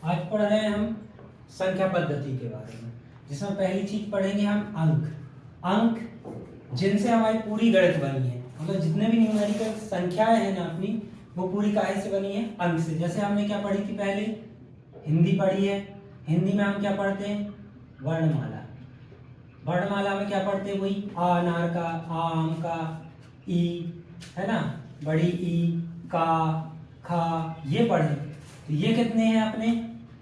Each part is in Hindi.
आज पढ़ रहे हैं हम संख्या पद्धति के बारे में, जिसमें पहली चीज पढ़ेंगे हम अंक। अंक जिनसे हमारी पूरी गणित बनी है, मतलब जितने भी न्यूमेरिकल संख्याएं हैं ना अपनी, वो पूरी काहे से बनी है? अंक से। जैसे हमने क्या पढ़ी थी पहले? हिंदी पढ़ी है। हिंदी में हम क्या पढ़ते हैं? वर्णमाला। वर्णमाला में क्या पढ़ते हैं? वही आ अनार का, आ आम का, ई है ना, बड़ी ई, का, खा, ये पढ़े। तो ये कितने हैं अपने?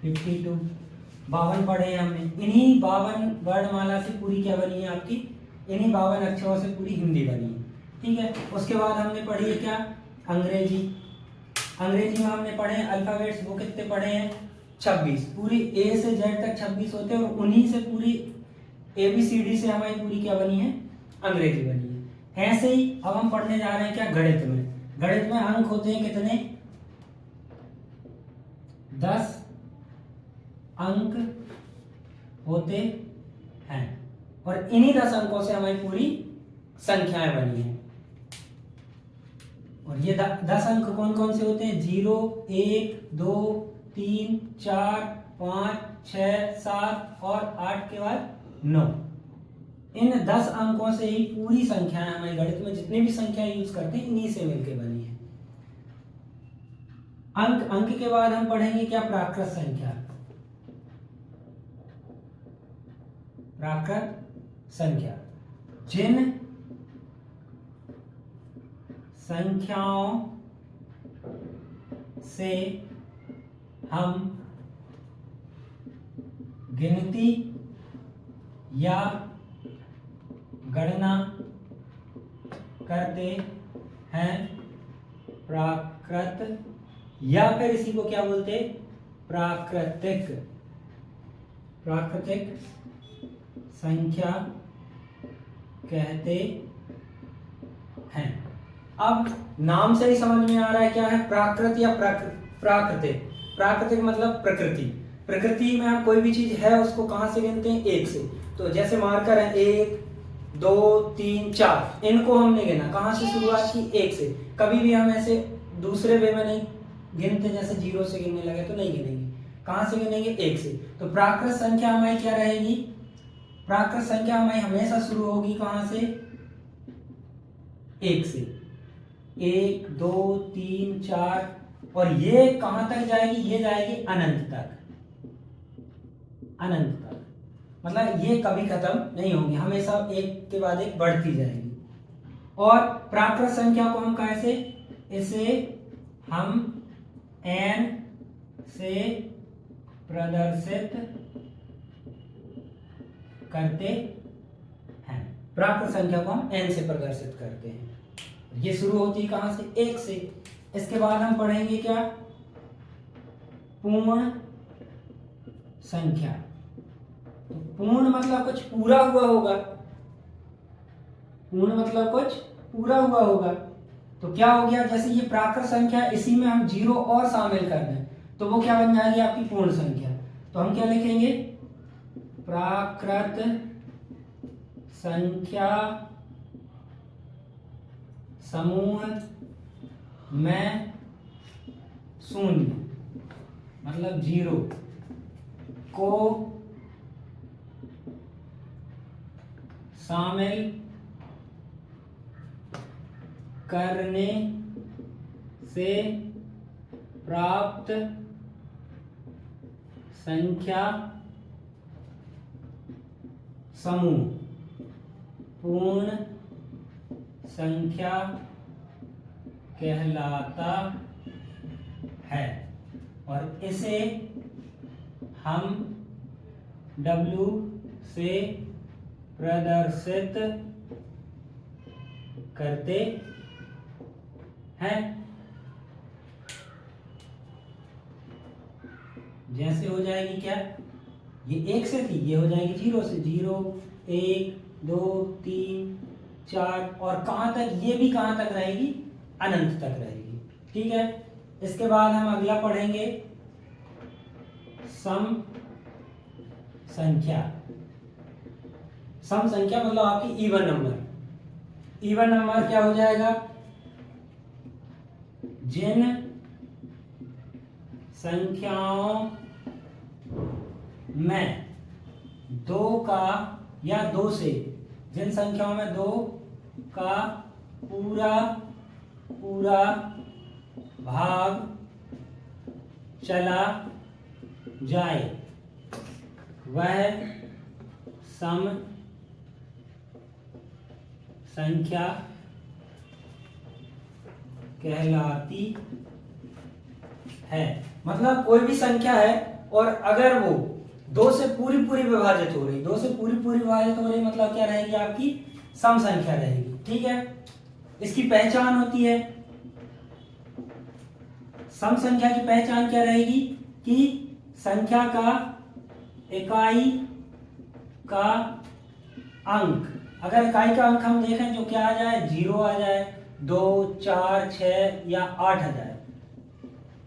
52, 52 पढ़े हैं हमने। इन्हीं 52 वर्णमाला से पूरी क्या बनी है आपकी? इन्हीं 52 अक्षरों से पूरी हिंदी बनी है। ठीक है। उसके बाद हमने पढ़ी है क्या? अंग्रेजी। अंग्रेजी में हमने पढ़े हैं अल्फाबेट्स, वो कितने पढ़े हैं? 26। पूरी ए से जेड तक 26 होते हैं, और उन्हीं से पूरी ABCD से हमारी पूरी क्या बनी है? अंग्रेजी बनी है। ऐसे ही अब हम पढ़ने जा रहे हैं क्या? गणित में। गणित में अंक होते हैं कितने? 10 अंक होते हैं, और इन्हीं 10 अंकों से हमारी पूरी संख्याएं बनी है। और ये 10 अंक कौन कौन से होते हैं? 0, 1, 2, 3, 4, 5, 6, 7 और 8 के बाद 9। इन 10 अंकों से ही पूरी संख्याएं हमारी गणित में जितनी भी संख्याएं यूज करते हैं, इन्हीं से मिलकर बनी है। अंक के बाद हम पढ़ेंगे क्या? प्राकृत संख्या। प्राकृत संख्या जिन संख्याओं से हम गिनती या गणना करते हैं, प्राकृत, या फिर इसी को क्या बोलते हैं? प्राकृतिक। प्राकृतिक संख्या कहते हैं। अब नाम से ही समझ में आ रहा है क्या है प्राकृत या प्राकृतिक। प्राकृतिक मतलब प्रकृति। प्रकृति में हम कोई भी चीज है उसको कहां से गिनते हैं? 1 से। तो जैसे मार्कर है 1, 2, 3, 4, इनको हमने गिना कहां से? शुरुआत की 1 से। कभी भी हम ऐसे दूसरे वे में नहीं गिनते, जैसे 0 से गिनने लगे तो नहीं गिनेंगे। कहां से गिनेंगे? 1 से। तो प्राकृत संख्या हमारी क्या रहेगी? प्राकृत संख्या हमारी हमेशा शुरू होगी कहां से? 1 से। 1, 2, 3, 4, और ये कहां तक जाएगी? ये जाएगी अनंत तक। अनंत तक मतलब ये कभी खत्म नहीं होगी, हमेशा एक के बाद एक बढ़ती जाएगी। और प्राकृत संख्या को हम कैसे? इसे हम n से प्रदर्शित करते हैं। प्राकृत संख्या को हम n से प्रदर्शित करते हैं। ये शुरू होती है कहां से? 1 से। इसके बाद हम पढ़ेंगे क्या? पूर्ण संख्या। तो पूर्ण मतलब कुछ पूरा हुआ होगा। पूर्ण मतलब कुछ पूरा हुआ होगा। तो क्या हो गया? जैसे ये प्राकृत संख्या, इसी में हम 0 और शामिल कर दें तो वो क्या बन जाएगी? आपकी पूर्ण संख्या। तो हम क्या लिखेंगे? प्राकृत संख्या समूह में 0 मतलब 0 को शामिल करने से प्राप्त संख्या समूह पूर्ण संख्या कहलाता है, और इसे हम W से प्रदर्शित करते हैं। जैसे हो जाएगी क्या? ये 1 से थी, ये हो जाएगी 0 से। 0, 1, 2, 3, 4, और कहां तक? ये भी कहां तक रहेगी? अनंत तक रहेगी। ठीक है। इसके बाद हम अगला पढ़ेंगे सम संख्या। सम संख्या मतलब आपकी इवन नंबर। इवन नंबर क्या हो जाएगा? जिन संख्याओं मैं 2 का या 2 से, जिन संख्याओं में 2 का पूरा पूरा भाग चला जाए वह सम संख्या कहलाती है। मतलब कोई भी संख्या है और अगर वो 2 से पूरी पूरी विभाजित हो रही, 2 से पूरी पूरी विभाजित हो रही, मतलब क्या रहेगी आपकी सम संख्या रहेगी। ठीक है, इसकी पहचान होती है, सम संख्या की पहचान क्या रहेगी कि संख्या का इकाई का अंक, अगर इकाई का अंक हम देखें जो क्या आ जाए, 0 आ जाए, 2, 4, 6 या 8 आ जाए,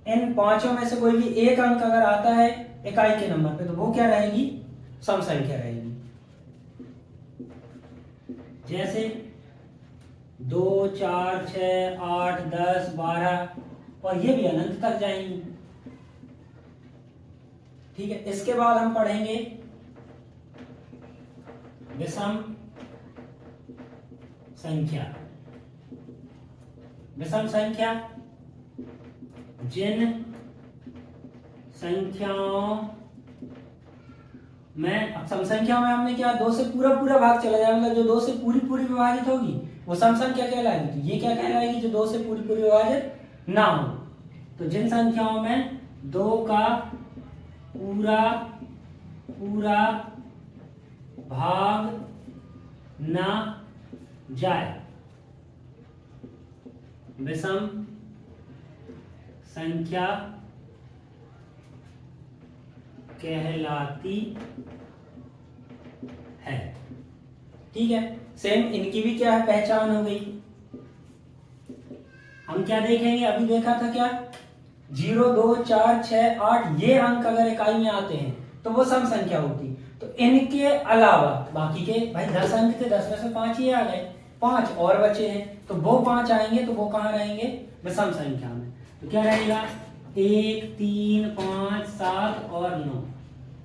इन पांचों में से कोई भी एक अंक अगर आता है इकाई के नंबर पे तो वो क्या रहेगी, सम संख्या रहेगी। जैसे 2, 4, 6, 8, 10, 12 और ये भी अनंत तक जाएंगी। ठीक है, इसके बाद हम पढ़ेंगे विषम संख्या। विषम संख्या जिन संख्याओं में, अब सम संख्याओं में हमने क्या 2 से पूरा पूरा भाग चला जाए, मतलब जो 2 से पूरी पूरी विभाजित होगी वो सम संख्या कहलाएगी। तो ये क्या कहलाएगी, जो 2 से पूरी पूरी विभाजित ना हो। तो जिन संख्याओं में 2 का पूरा पूरा भाग ना जाए विषम संख्या कहलाती है। ठीक है, सेम इनकी भी क्या है, पहचान हो गई। हम क्या देखेंगे, अभी देखा था क्या, 0, 2, 4, 6, 8 ये अंक अगर इकाई में आते हैं तो वो सम संख्या होती। तो इनके अलावा बाकी के भाई 10 अंक थे, 10 में से 5 ही आ गए, 5 और बचे हैं, तो वो 5 आएंगे तो वो कहाँ रहेंगे, विषम संख्या में। तो क्या रहेगा, 1, 3, 5, 7 और 9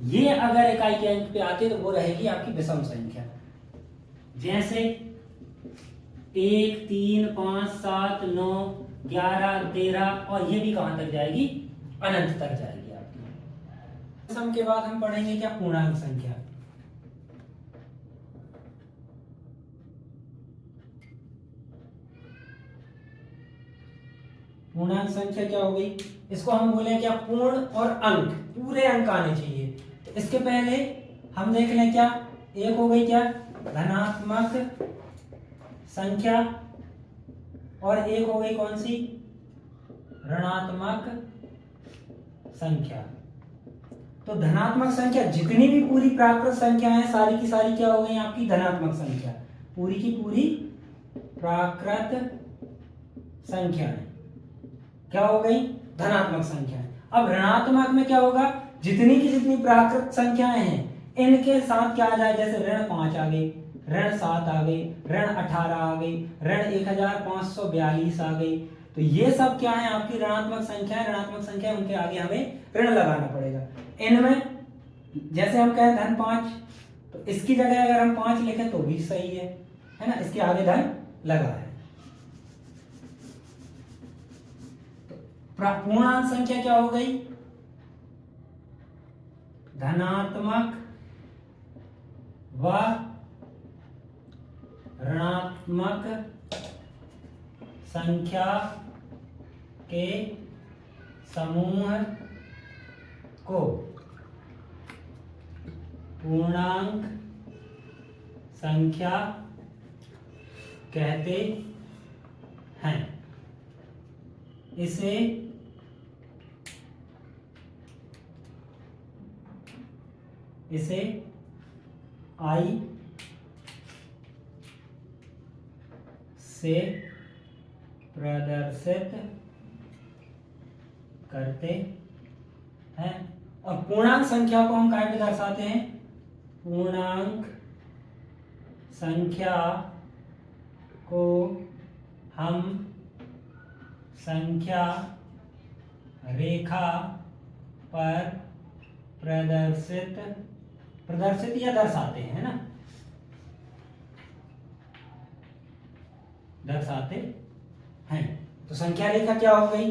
ये अगर इकाई के अंक पे आते तो वो रहेगी आपकी विषम संख्या। जैसे 1, 3, 5, 7, 9, 11, 13 और ये भी कहां तक जाएगी, अनंत तक जाएगी आपकी। विषम के बाद हम पढ़ेंगे क्या, पूर्णांक संख्या। पूर्णांक संख्या क्या हो गई, इसको हम बोले क्या, पूर्ण और अंक, पूरे अंक आने चाहिए। तो इसके पहले हम देख लें क्या, एक हो गई क्या, धनात्मक संख्या और एक हो गई कौन सी, ऋणात्मक संख्या। तो धनात्मक संख्या जितनी भी पूरी प्राकृत संख्या है सारी की सारी क्या हो गई आपकी, धनात्मक संख्या, पूरी की पूरी प्राकृत संख्या है क्या हो गई, धनात्मक संख्या। अब ऋणात्मक में क्या होगा, जितनी की जितनी प्राकृत संख्याएं हैं इनके साथ क्या आ जाए, जैसे ऋण 5 आ गई, ऋण 7 आ गई, ऋण 18 आ गई, ऋण 1542 आ गई। तो ये सब क्या है आपकी ऋणात्मक संख्या है। ऋणात्मक संख्या उनके आगे हमें ऋण लगाना पड़ेगा। इनमें जैसे हम कहें धन 5 तो इसकी जगह अगर हम 5 लिखें तो भी सही है ना, इसके आगे धन लगा है। पूर्णांक संख्या क्या हो गई, धनात्मक व ऋणात्मक संख्या के समूह को पूर्णांक संख्या कहते हैं। इसे I से प्रदर्शित करते हैं। और पूर्णांक संख्या को हम काय पे दर्शाते हैं, पूर्णांक संख्या को हम संख्या रेखा पर प्रदर्शित या दर्शाते हैं, है ना, दर्शाते हैं। तो संख्या रेखा क्या हो गई?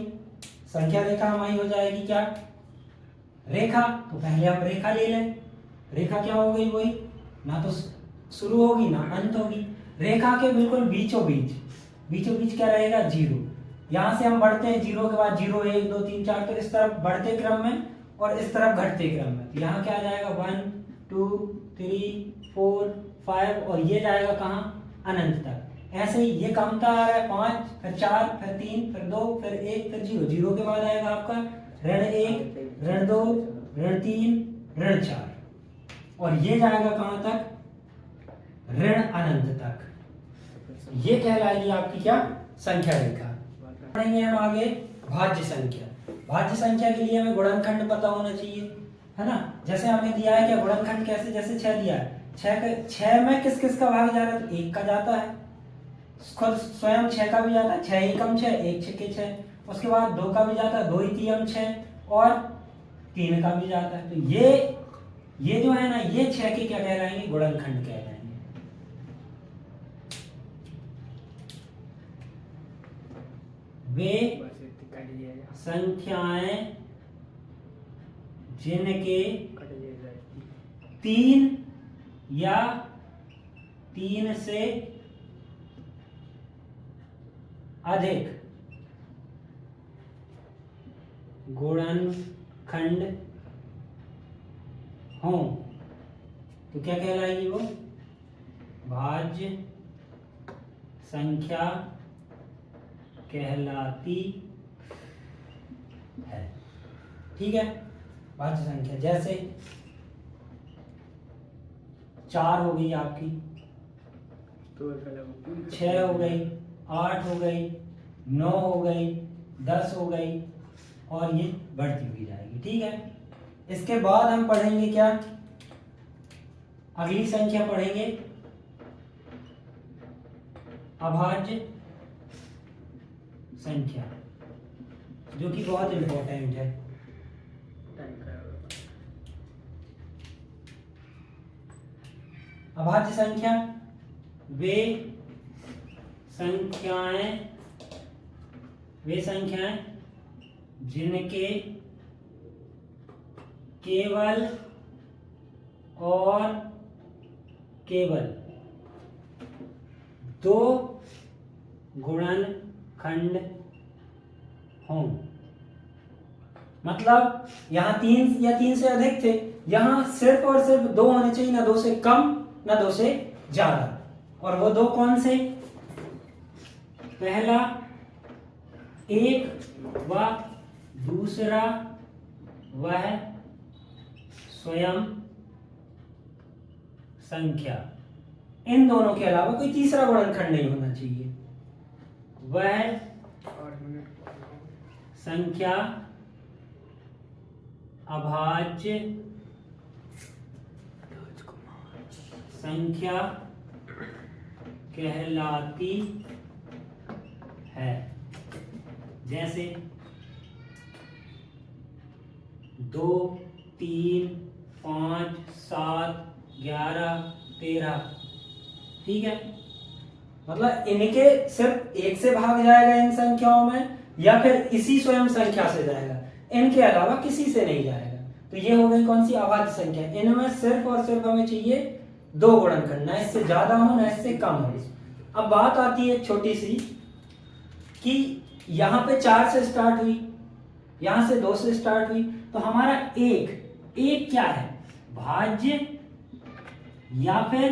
संख्या रेखा हमारी हो जाएगी क्या? रेखा। तो पहले हम रेखा ले लें। रेखा क्या हो गई? वही, ना तो शुरू होगी ना अंत होगी। रेखा के बिल्कुल बीचों बीच क्या रहेगा? 0। यहां से हम बढ़ते हैं 0 के बाद 0 1 2 3 4, तो इस तरफ बढ़ते क्रम में और इस तरफ घटते क्रम में। तो यहाँ क्या आ जाएगा? 1 2 3 4 5, और ये जाएगा कहाँ? अनंत तक। ऐसे ही ये कमता आ रहा है, 5 फिर 4 फिर 3 फिर 2 फिर 1 फिर 0। 0 के बाद आएगा आपका -1 -2 -3 -4, और ये जाएगा कहाँ तक? ऋण अनंत तक। ये कहलाएगी आपकी क्या? संख्या रेखा। पढ़ेंगे हम आगे भाज्य संख्या। भाज्य संख्या के लिए हमें गुणनखंड पता होना चाहिए, है ना। जैसे हमें दिया है क्या गुणनखंड? कैसे? जैसे 6 दिया है, 6 में किस किस का भाग जा रहा है? तो 1 का जाता है, खुद स्वयं 6 का भी जाता है, 6 एकम 6 1 छक्के 6। उसके बाद 2 का भी जाता है, 2 3 6, और 3 का भी जाता है। तो ये जो है ना, ये 6 के क्या कहलाएंगे? गुणनखंड कहलाएंगे। वे संख्याएं जिनके 3 या 3 से अधिक गुणनखंड हों तो क्या कहलाएगी? वो भाज्य संख्या कहलाती है। ठीक है, भाज्य संख्या जैसे 4 हो गई आपकी, 6 हो गई, 8 हो गई, 9 हो गई, 10 हो गई, और ये बढ़ती हुई जाएगी। ठीक है, इसके बाद हम पढ़ेंगे क्या? अगली संख्या पढ़ेंगे अभाज्य संख्या, जो कि बहुत इंपॉर्टेंट है। अभाज्य संख्या वे संख्याएं जिनके केवल और केवल 2 गुणनखंड हों। मतलब यहाँ 3 या 3 से अधिक थे, यहाँ सिर्फ और सिर्फ 2 होने चाहिए, ना 2 से कम ना 2 से ज्यादा। और वो 2 कौन से? पहला 1 व दूसरा वह स्वयं संख्या। इन दोनों के अलावा कोई तीसरा गुणनखंड नहीं होना चाहिए। वह संख्या अभाज्य संख्या कहलाती है। जैसे 2 3 5 7 11 13। ठीक है, मतलब इनके सिर्फ 1 से भाग जाएगा इन संख्याओं में, या फिर इसी स्वयं संख्या से जाएगा, इनके अलावा किसी से नहीं जाएगा। तो ये हो गई कौन सी? अभाज्य संख्या। इनमें सिर्फ और सिर्फ हमें चाहिए 2 गुणनखंड, ना इससे ज्यादा हो ना इससे कम हो। अब बात आती है छोटी सी कि यहाँ पे 4 से स्टार्ट हुई, यहां से 2 से स्टार्ट हुई, तो हमारा एक क्या है? भाज्य या फिर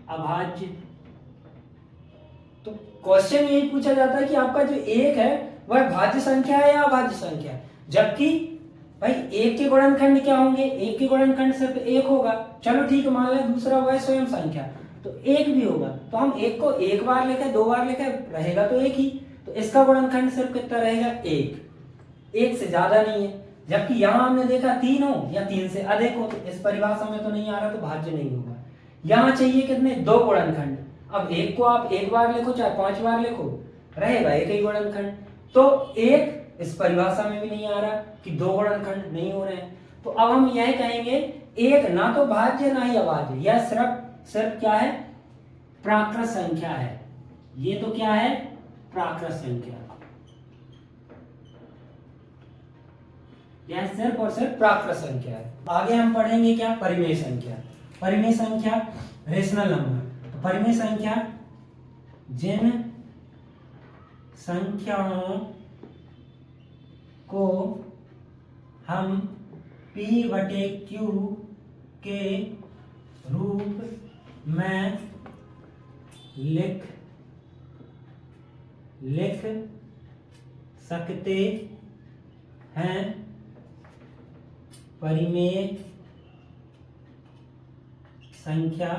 अभाज्य। तो क्वेश्चन यही पूछा जाता है कि आपका जो 1 है वह भाज्य संख्या है या अभाज्य संख्या है। जबकि भाई 1 के गुणनखंड क्या होंगे? 1 के गुणनखंड सिर्फ 1 होगा। चलो ठीक है, मान लें दूसरा वह स्वयं संख्या, तो 1 भी होगा। तो हम 1 को 1 बार लिखे 2 बार लिखे, रहेगा तो 1 ही। तो इसका गुणनखंड सिर्फ कितना रहेगा? 1 से ज्यादा नहीं है। जबकि यहाँ हमने देखा 3 हो या 3 से अधिक हो, तो इस परिभाषा में तो नहीं आ रहा, तो भाज्य नहीं होगा। यहाँ चाहिए कितने? 2 गुणनखंड। अब 1 को आप 1 बार लिखो चाहे 5 बार लिखो, रहेगा 1 ही गुणनखंड। तो 1 इस परिभाषा में भी नहीं आ रहा कि 2 गुणनखंड नहीं हो रहे हैं। तो अब हम यह कहेंगे एक ना तो भाज्य ना ही अभाज्य, यह सिर्फ क्या है, प्राकृत संख्या है। ये तो क्या है, प्राकृत संख्या, यह सिर्फ और सिर्फ प्राकृत संख्या है। आगे हम पढ़ेंगे क्या, परिमेय संख्या। परिमेय संख्या रेशनल नंबर। तो परिमेय संख्या जिन संख्याओं को हम P/Q के रूप में लिख सकते हैं, परिमेय संख्या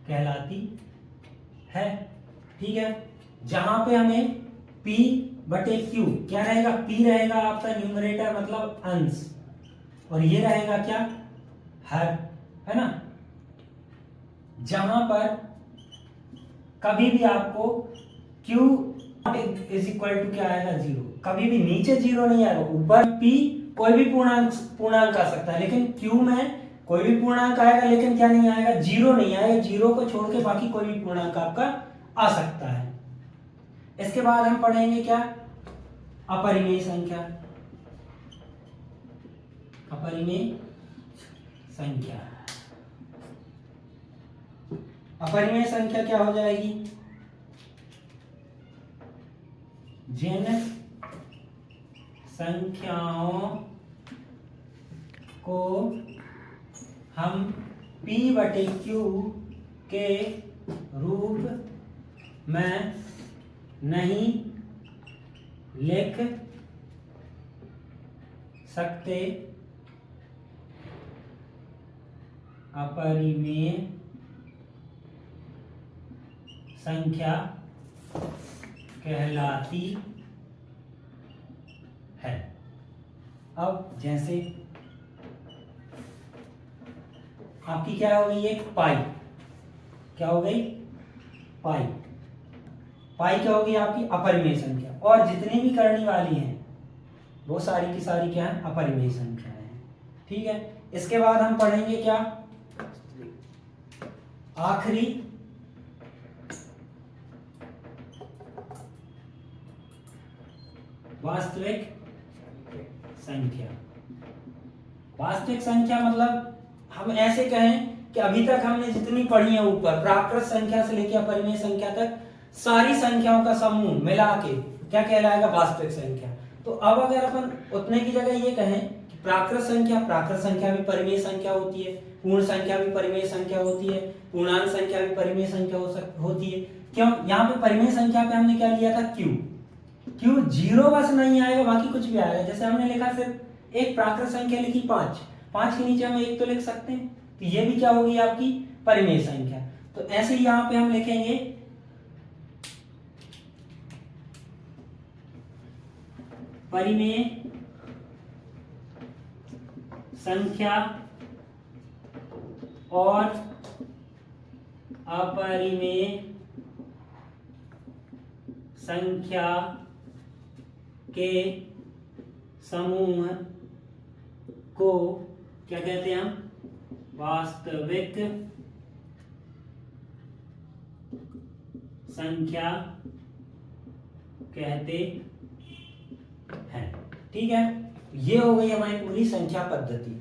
कहलाती है। ठीक है, जहां पे हमें P/Q क्या रहेगा, P रहेगा आपका न्यूमरेटर मतलब अंश, और ये रहेगा क्या, हर, है ना। जहां पर कभी भी आपको Q इज इक्वल टू क्या आएगा, 0, कभी भी नीचे 0 नहीं आएगा, ऊपर P कोई भी पूर्णांक आ सकता है, लेकिन Q में कोई भी पूर्णांक आएगा, लेकिन क्या नहीं आएगा, 0 नहीं आएगा। 0 को छोड़ के बाकी कोई भी पूर्णांक आपका आ सकता है। इसके बाद हम पढ़ेंगे क्या, अपरिमेय संख्या। अपरिमेय संख्या, अपरिमेय संख्या क्या हो जाएगी, जिन संख्याओं को हम P/Q के रूप में नहीं लिख सकते, अपरिमेय संख्या कहलाती है। अब जैसे आपकी क्या हो गई, एक पाई, क्या हो गई, पाई। पाई क्या होगी आपकी, अपरिमेय संख्या, और जितनी भी करने वाली हैं वो सारी की सारी क्या है, अपरिमेय संख्या है। ठीक है, इसके बाद हम पढ़ेंगे क्या, आखिरी वास्तविक संख्या। वास्तविक संख्या मतलब हम ऐसे कहें कि अभी तक हमने जितनी पढ़ी है ऊपर, प्राकृत संख्या से लेकर अपरिमेय संख्या तक, सारी संख्याओं का समूह मिला के क्या कहलाएगा, वास्तविक संख्या। तो अब अगर अपन उतने की जगह ये कहें कि प्राकृत संख्या भी परिमेय संख्या होती है, पूर्ण संख्या भी परिमेय संख्या होती है, पूर्णांक संख्या भी परिमेय संख्या होती है। क्यों, यहाँ पे परिमेय संख्या पे हमने क्या लिया था, Q 0 बस नहीं आएगा, बाकी कुछ भी आएगा। जैसे हमने लिखा सिर्फ एक प्राकृत संख्या लिखी 5 के नीचे हम 1 तो लिख सकते हैं, तो ये भी क्या होगी आपकी परिमेय संख्या। तो ऐसे ही यहाँ पे हम लिखेंगे परिमेय संख्या और अपरिमेय संख्या के समूह को क्या कहते हैं हम, वास्तविक संख्या कहते हैं। ठीक है, ये हो गई हमारी पूरी संख्या पद्धति।